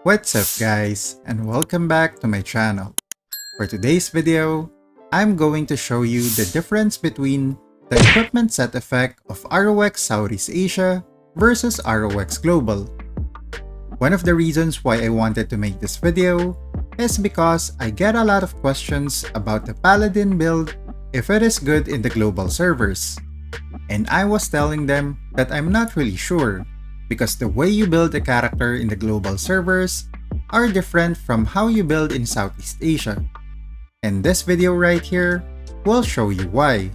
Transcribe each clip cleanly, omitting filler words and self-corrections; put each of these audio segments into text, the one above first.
What's up guys, and welcome back to my channel. For today's video, I'm going to show you the difference between the equipment set effect of ROX Southeast Asia versus ROX Global. One of the reasons why I wanted to make this video is because I get a lot of questions about the Paladin build if it is good in the global servers. And I was telling them that I'm not really sure, because the way you build a character in the global servers are different from how you build in Southeast Asia. And this video right here will show you why.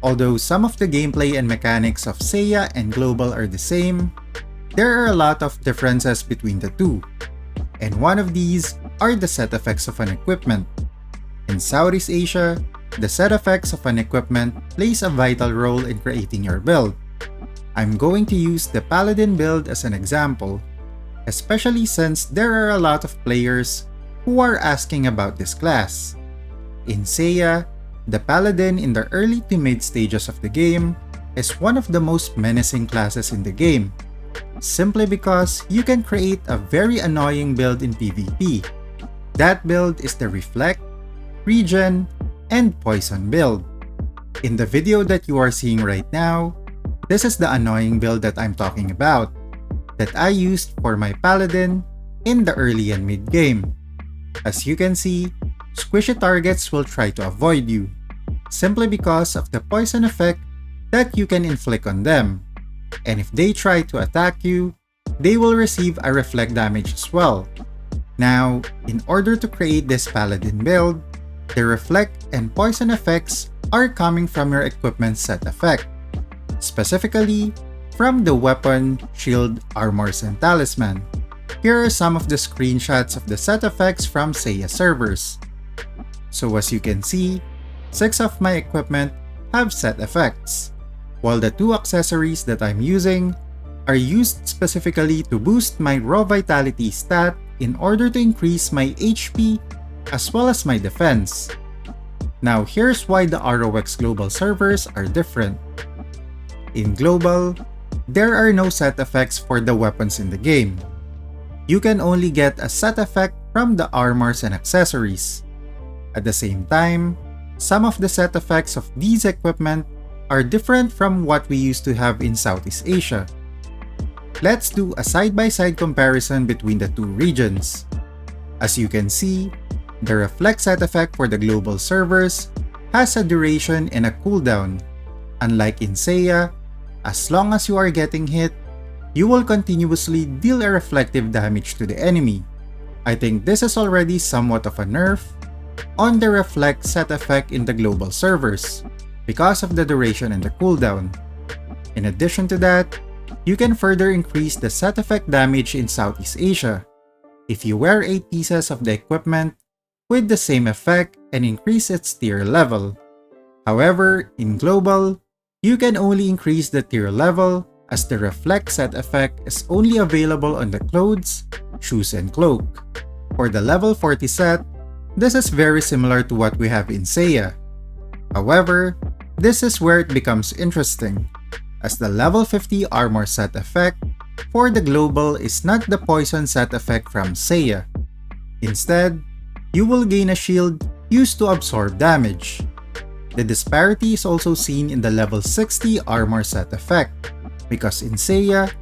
Although some of the gameplay and mechanics of Seiya and Global are the same, there are a lot of differences between the two. And one of these are the set effects of an equipment. In Southeast Asia, the set effects of an equipment plays a vital role in creating your build. I'm going to use the Paladin build as an example, especially since there are a lot of players who are asking about this class. In Seiya, the Paladin in the early to mid stages of the game is one of the most menacing classes in the game, simply because you can create a very annoying build in PvP. That build is the Reflect, Regen, and Poison build. In the video that you are seeing right now, this is the annoying build that I'm talking about, that I used for my Paladin in the early and mid game. As you can see, squishy targets will try to avoid you, simply because of the poison effect that you can inflict on them. And if they try to attack you, they will receive a reflect damage as well. Now, in order to create this Paladin build, the reflect and poison effects are coming from your equipment set effect. Specifically, from the weapon, shield, armors, and talisman. Here are some of the screenshots of the set effects from Seiya servers. So as you can see, 6 of my equipment have set effects, while the 2 accessories that I'm using are used specifically to boost my raw vitality stat in order to increase my HP as well as my defense. Now here's why the ROX global servers are different. In Global, there are no set effects for the weapons in the game. You can only get a set effect from the armors and accessories. At the same time, some of the set effects of these equipment are different from what we used to have in Southeast Asia. Let's do a side-by-side comparison between the two regions. As you can see, the Reflect set effect for the global servers has a duration and a cooldown. Unlike in Seiya, as long as you are getting hit, you will continuously deal a reflective damage to the enemy. I think this is already somewhat of a nerf on the Reflect set effect in the global servers because of the duration and the cooldown. In addition to that, you can further increase the set effect damage in Southeast Asia if you wear 8 pieces of the equipment with the same effect and increase its tier level. However, in Global, you can only increase the tier level as the Reflect set effect is only available on the clothes, shoes, and cloak. For the level 40 set, this is very similar to what we have in Seiya. However, this is where it becomes interesting, as the level 50 armor set effect for the Global is not the poison set effect from Seiya. Instead, you will gain a shield used to absorb damage. The disparity is also seen in the level 60 armor set effect, because in Seiya,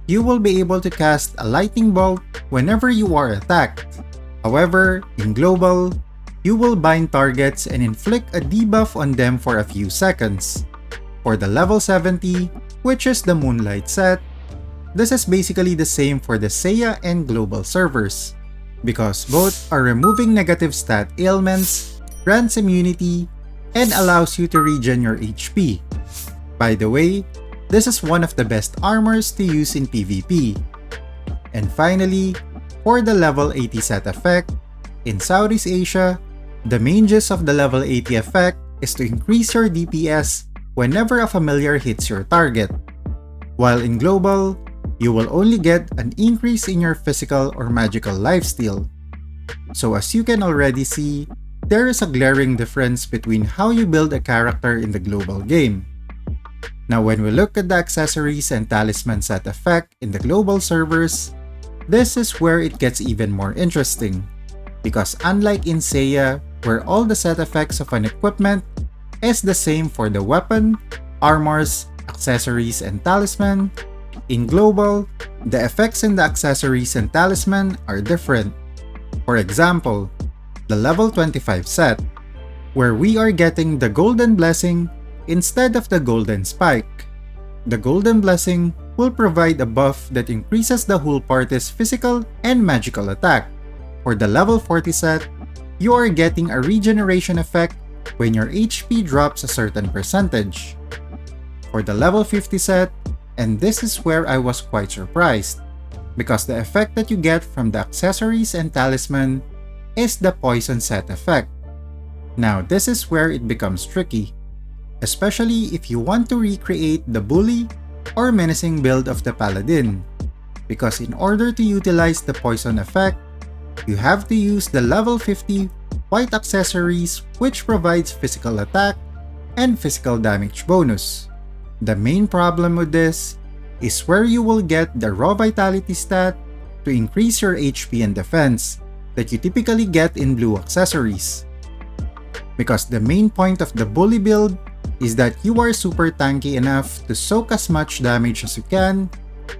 you will be able to cast a lightning bolt whenever you are attacked. However, in Global, you will bind targets and inflict a debuff on them for a few seconds. For the level 70, which is the Moonlight set, this is basically the same for the Seiya and Global servers, because both are removing negative stat ailments, grants immunity, and allows you to regen your HP. By the way, this is one of the best armors to use in PvP. And finally, for the level 80 set effect, in Southeast Asia, the main gist of the level 80 effect is to increase your DPS whenever a familiar hits your target. While in Global, you will only get an increase in your physical or magical lifesteal. So as you can already see, there is a glaring difference between how you build a character in the global game. Now when we look at the accessories and talisman set effect in the global servers, This is where it gets even more interesting, because unlike in Seiya, where all the set effects of an equipment is the same for the weapon, armors, accessories, and talisman, in Global, the effects in the accessories and talisman are different. For example, the level 25 set, where we are getting the Golden Blessing instead of the Golden Spike. The Golden Blessing will provide a buff that increases the whole party's physical and magical attack. For the level 40 set, you are getting a regeneration effect when your HP drops a certain percentage. For the level 50 set, and this is where I was quite surprised, because the effect that you get from the accessories and talisman is the poison set effect. Now this is where it becomes tricky, especially if you want to recreate the bully or menacing build of the paladin, because in order to utilize the poison effect, you have to use the level 50 white accessories, which provides physical attack and physical damage bonus. The main problem with this is where you will get the raw vitality stat to increase your HP and defense that you typically get in blue accessories. Because the main point of the bully build is that you are super tanky enough to soak as much damage as you can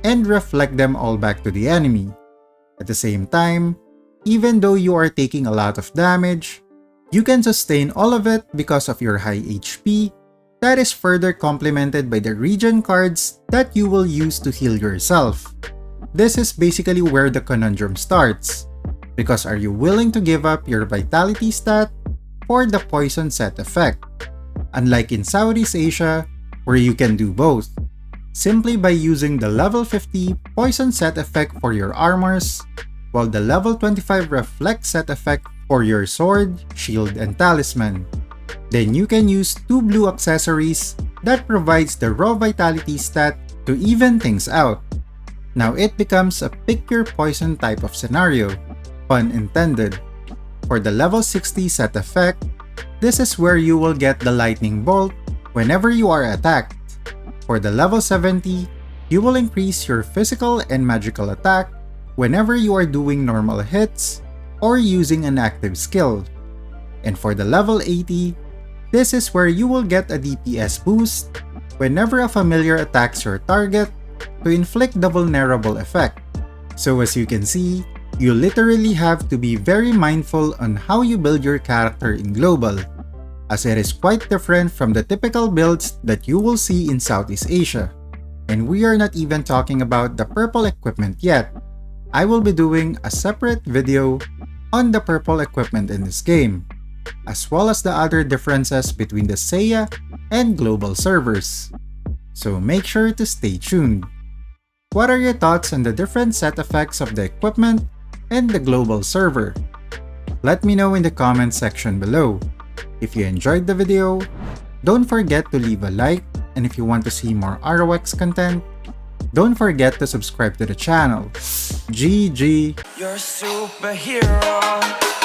and reflect them all back to the enemy. At the same time, even though you are taking a lot of damage, you can sustain all of it because of your high HP that is further complemented by the regen cards that you will use to heal yourself. This is basically where the conundrum starts, because are you willing to give up your vitality stat for the poison set effect? Unlike in Southeast Asia, where you can do both, simply by using the level 50 poison set effect for your armors, while the level 25 reflect set effect for your sword, shield, and talisman. Then you can use 2 blue accessories that provides the raw vitality stat to even things out. Now it becomes a pick your poison type of scenario, pun intended. For the level 60 set effect, this is where you will get the lightning bolt whenever you are attacked. For the level 70, you will increase your physical and magical attack whenever you are doing normal hits or using an active skill. And for the level 80, this is where you will get a DPS boost whenever a familiar attacks your target to inflict the vulnerable effect. So as you can see, you literally have to be very mindful on how you build your character in Global, as it is quite different from the typical builds that you will see in Southeast Asia. And we are not even talking about the purple equipment yet. I will be doing a separate video on the purple equipment in this game, as well as the other differences between the Seiya and Global servers. So make sure to stay tuned. What are your thoughts on the different set effects of the equipment and the Global server? Let me know in the comment section below. If you enjoyed the video, don't forget to leave a like, and if you want to see more ROX content, don't forget to subscribe to the channel. GG! You're a superhero.